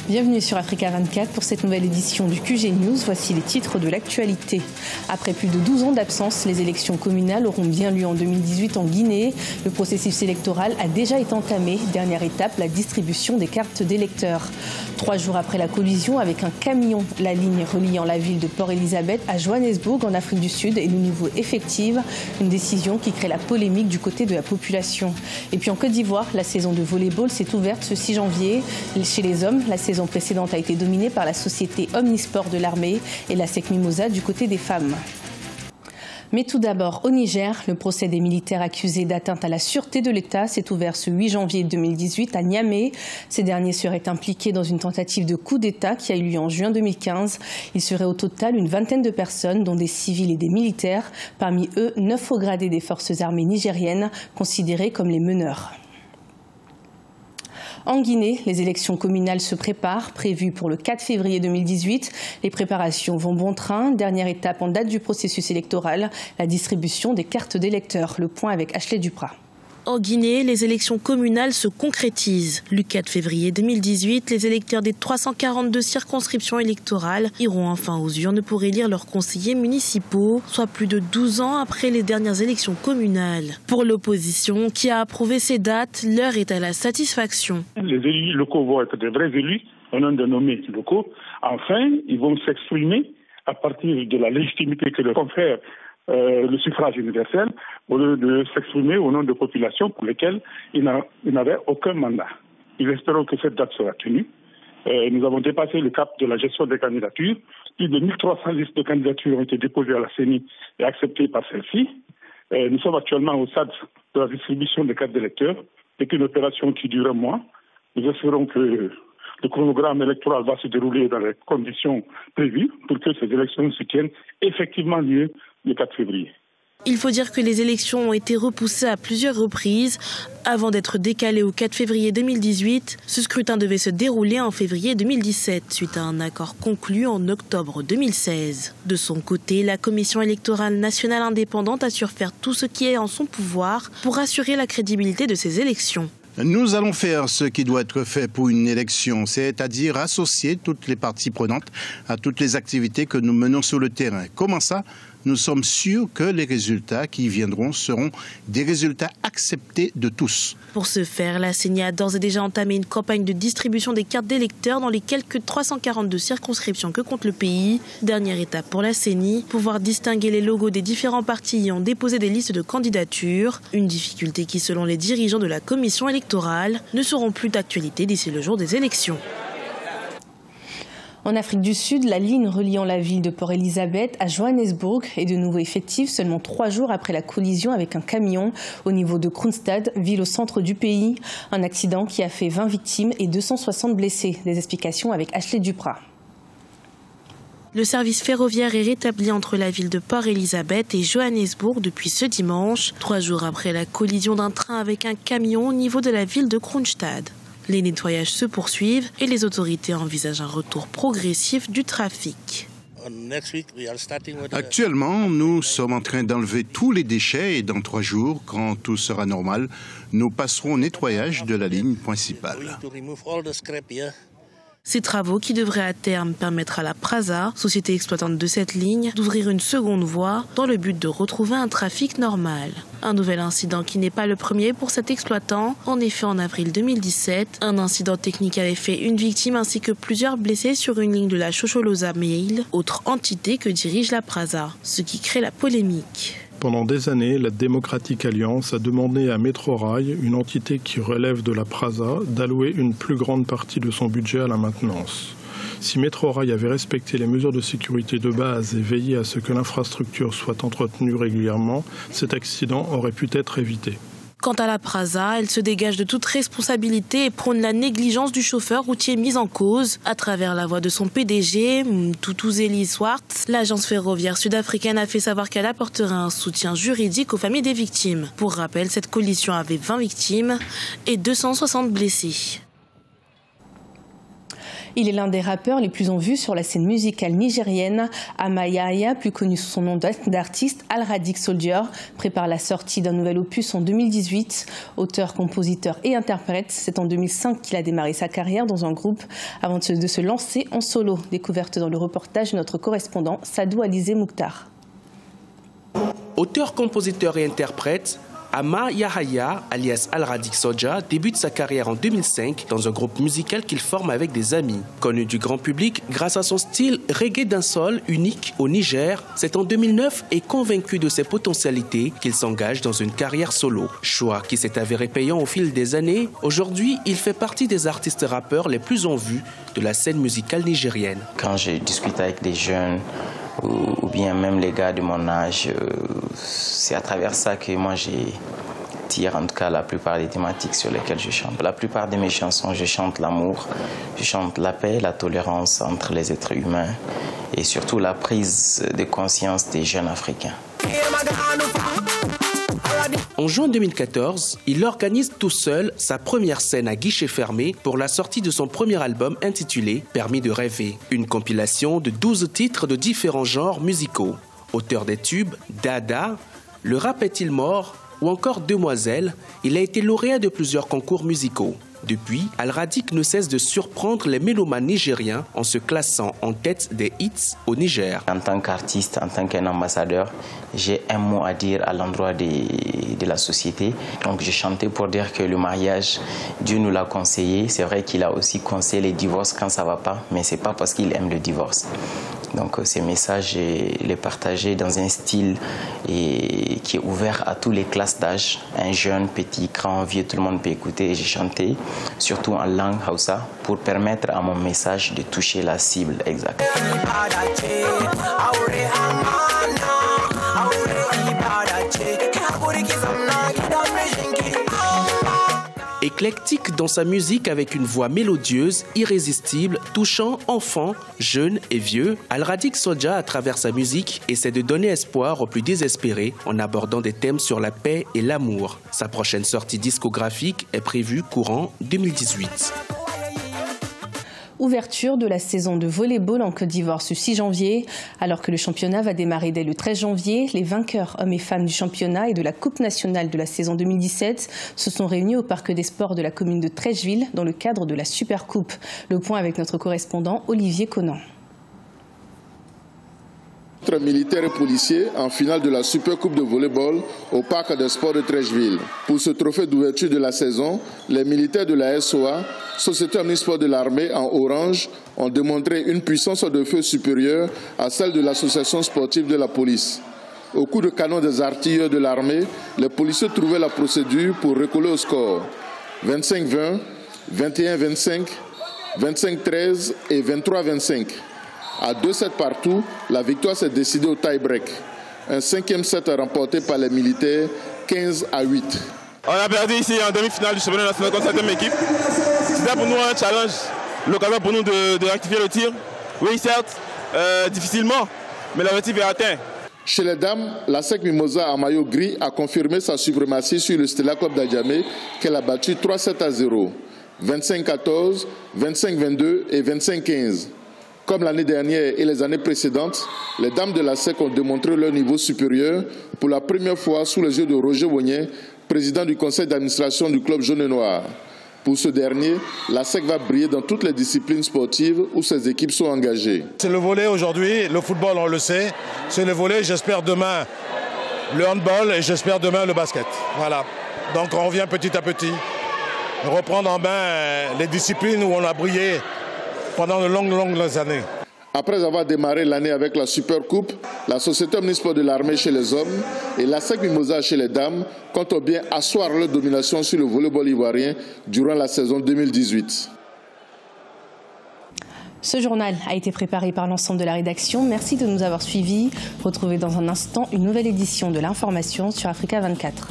Bienvenue sur Africa 24 pour cette nouvelle édition du QG News. Voici les titres de l'actualité. Après plus de 12 ans d'absence, les élections communales auront bien lieu en 2018 en Guinée. Le processus électoral a déjà été entamé. Dernière étape, la distribution des cartes d'électeurs. 3 jours après la collision avec un camion, la ligne reliant la ville de Port Elizabeth à Johannesburg en Afrique du Sud est de nouveau effective. Une décision qui crée la polémique du côté de la population. Et puis en Côte d'Ivoire, la saison de volleyball s'est ouverte ce 6 janvier. Chez les hommes, la saison précédente a été dominée par la société Omnisport de l'armée et la SEC Mimosa du côté des femmes. Mais tout d'abord, au Niger, le procès des militaires accusés d'atteinte à la sûreté de l'État s'est ouvert ce 8 janvier 2018 à Niamey. Ces derniers seraient impliqués dans une tentative de coup d'État qui a eu lieu en juin 2015. Il serait au total une vingtaine de personnes, dont des civils et des militaires. Parmi eux, 9 hauts gradés des forces armées nigériennes, considérés comme les meneurs. En Guinée, les élections communales se préparent, prévues pour le 4 février 2018. Les préparations vont bon train. Dernière étape en date du processus électoral, la distribution des cartes d'électeurs. Le point avec Ashley Duprat. En Guinée, les élections communales se concrétisent. Le 4 février 2018, les électeurs des 342 circonscriptions électorales iront enfin aux urnes pour élire leurs conseillers municipaux, soit plus de 12 ans après les dernières élections communales. Pour l'opposition, qui a approuvé ces dates, l'heure est à la satisfaction. Les élus locaux vont être des vrais élus, au nom de nommés locaux. Enfin, ils vont s'exprimer à partir de la légitimité que leur confère le suffrage universel, au lieu de s'exprimer au nom de populations pour lesquelles ils n'avaient aucun mandat. Nous espérons que cette date sera tenue. Nous avons dépassé le cap de la gestion des candidatures. Plus de 1300 listes de candidatures ont été déposées à la CENI et acceptées par celle-ci. Nous sommes actuellement au stade de la distribution des cartes d'électeurs. C'est une opération qui dure un mois. Nous espérons que le chronogramme électoral va se dérouler dans les conditions prévues pour que ces élections se tiennent effectivement lieu le 4 février. Il faut dire que les élections ont été repoussées à plusieurs reprises. Avant d'être décalées au 4 février 2018, ce scrutin devait se dérouler en février 2017, suite à un accord conclu en octobre 2016. De son côté, la Commission électorale nationale indépendante assure faire tout ce qui est en son pouvoir pour assurer la crédibilité de ces élections. Nous allons faire ce qui doit être fait pour une élection, c'est-à-dire associer toutes les parties prenantes à toutes les activités que nous menons sur le terrain. Comment ça ? Nous sommes sûrs que les résultats qui viendront seront des résultats acceptés de tous. Pour ce faire, la CENI a d'ores et déjà entamé une campagne de distribution des cartes d'électeurs dans les quelques 342 circonscriptions que compte le pays. Dernière étape pour la CENI, pouvoir distinguer les logos des différents partis ayant déposé des listes de candidatures. Une difficulté qui, selon les dirigeants de la commission électorale, ne seront plus d'actualité d'ici le jour des élections. En Afrique du Sud, la ligne reliant la ville de Port Elizabeth à Johannesburg est de nouveau effective seulement 3 jours après la collision avec un camion au niveau de Kroonstad, ville au centre du pays. Un accident qui a fait 20 victimes et 260 blessés. Des explications avec Ashley Duprat. Le service ferroviaire est rétabli entre la ville de Port Elizabeth et Johannesburg depuis ce dimanche, 3 jours après la collision d'un train avec un camion au niveau de la ville de Kroonstad. Les nettoyages se poursuivent et les autorités envisagent un retour progressif du trafic. Actuellement, nous sommes en train d'enlever tous les déchets et dans 3 jours, quand tout sera normal, nous passerons au nettoyage de la ligne principale. Ces travaux qui devraient à terme permettre à la Prasa, société exploitante de cette ligne, d'ouvrir une seconde voie dans le but de retrouver un trafic normal. Un nouvel incident qui n'est pas le premier pour cet exploitant. En effet, en avril 2017, un incident technique avait fait une victime ainsi que plusieurs blessés sur une ligne de la Shosholoza Mail, autre entité que dirige la Prasa, ce qui crée la polémique. Pendant des années, la Democratic Alliance a demandé à Metrorail, une entité qui relève de la Prasa, d'allouer une plus grande partie de son budget à la maintenance. Si Metrorail avait respecté les mesures de sécurité de base et veillé à ce que l'infrastructure soit entretenue régulièrement, cet accident aurait pu être évité. Quant à la Prasa, elle se dégage de toute responsabilité et prône la négligence du chauffeur routier mise en cause. À travers la voix de son PDG, Mthutuzeli Swartz, l'agence ferroviaire sud-africaine a fait savoir qu'elle apporterait un soutien juridique aux familles des victimes. Pour rappel, cette collision avait 20 victimes et 260 blessés. Il est l'un des rappeurs les plus en vue sur la scène musicale nigérienne. Ama Yahaya, plus connu sous son nom d'artiste, Al-Radic Soldier, prépare la sortie d'un nouvel opus en 2018. Auteur, compositeur et interprète, c'est en 2005 qu'il a démarré sa carrière dans un groupe avant de se lancer en solo. Découverte dans le reportage de notre correspondant Sadou Alizé Mouktar. Auteur, compositeur et interprète, Ama Yahaya, alias Al-Radic Soldier, débute sa carrière en 2005 dans un groupe musical qu'il forme avec des amis. Connu du grand public grâce à son style reggae dancehall unique au Niger, c'est en 2009 et convaincu de ses potentialités qu'il s'engage dans une carrière solo. Choix qui s'est avéré payant au fil des années. Aujourd'hui, il fait partie des artistes rappeurs les plus en vue de la scène musicale nigérienne. Quand je discute avec des jeunes, ou bien même les gars de mon âge, c'est à travers ça que moi tire en tout cas la plupart des thématiques sur lesquelles je chante. La plupart de mes chansons, je chante l'amour, je chante la paix, la tolérance entre les êtres humains et surtout la prise de conscience des jeunes africains. En juin 2014, il organise tout seul sa première scène à guichet fermé pour la sortie de son premier album intitulé « Permis de rêver », une compilation de 12 titres de différents genres musicaux. Auteur des tubes « Dada »,« Le rap est-il mort » ou encore « Demoiselle », il a été lauréat de plusieurs concours musicaux. Depuis, Al-Radic ne cesse de surprendre les mélomanes nigériens en se classant en tête des hits au Niger. En tant qu'artiste, en tant qu'un ambassadeur, j'ai un mot à dire à l'endroit de la société. Donc j'ai chanté pour dire que le mariage, Dieu nous l'a conseillé. C'est vrai qu'il a aussi conseillé les divorces quand ça ne va pas, mais ce n'est pas parce qu'il aime le divorce. Donc ces messages, je les partageais dans un style qui est ouvert à toutes les classes d'âge. Un jeune, petit, grand, vieux, tout le monde peut écouter. Et j'ai chanté, surtout en langue Hausa, pour permettre à mon message de toucher la cible exacte. Éclectique dans sa musique avec une voix mélodieuse, irrésistible, touchant enfants, jeunes et vieux, Al-Radic Soldier, à travers sa musique, essaie de donner espoir aux plus désespérés en abordant des thèmes sur la paix et l'amour. Sa prochaine sortie discographique est prévue courant 2018. Ouverture de la saison de volley-ball en Côte d'Ivoire ce 6 janvier. Alors que le championnat va démarrer dès le 13 janvier, les vainqueurs hommes et femmes du championnat et de la Coupe nationale de la saison 2017 se sont réunis au Parc des Sports de la commune de Treichville dans le cadre de la Super Coupe. Le point avec notre correspondant Olivier Conan. Militaires et policiers en finale de la Super Coupe de volleyball au Parc des Sports de Treichville. Pour ce trophée d'ouverture de la saison, les militaires de la SOA, Société omnisports de l'armée en orange, ont démontré une puissance de feu supérieure à celle de l'association sportive de la police. Au coup de canon des artilleurs de l'armée, les policiers trouvaient la procédure pour recoller au score. 25-20, 21-25, 25-13 et 23-25. À 2-7 partout, la victoire s'est décidée au tie-break. Un 5e set remporté par les militaires, 15-8. On a perdu ici en demi-finale du championnat national contre cette même équipe. C'était pour nous un challenge, l'occasion pour nous de rectifier le tir. Oui, certes, difficilement, mais l'objectif est atteint. Chez les dames, la SEC Mimosa en maillot gris a confirmé sa suprématie sur le Stella Club d'Adjamé qu'elle a battu 3-7-0, 25-14, 25-22 et 25-15. Comme l'année dernière et les années précédentes, les dames de la SEC ont démontré leur niveau supérieur pour la première fois sous les yeux de Roger Wognet, président du conseil d'administration du club jaune et noir. Pour ce dernier, la SEC va briller dans toutes les disciplines sportives où ses équipes sont engagées. C'est le volley aujourd'hui, le football on le sait, c'est le volley, j'espère demain le handball et j'espère demain le basket. Voilà, donc on revient petit à petit, reprendre en main les disciplines où on a brillé pendant de longues années. Après avoir démarré l'année avec la Super Coupe, la Société omnisports de l'armée chez les hommes et la SEC Mimosa chez les dames comptent bien asseoir leur domination sur le volleyball ivoirien durant la saison 2018. Ce journal a été préparé par l'ensemble de la rédaction. Merci de nous avoir suivis. Retrouvez dans un instant une nouvelle édition de l'information sur Africa 24.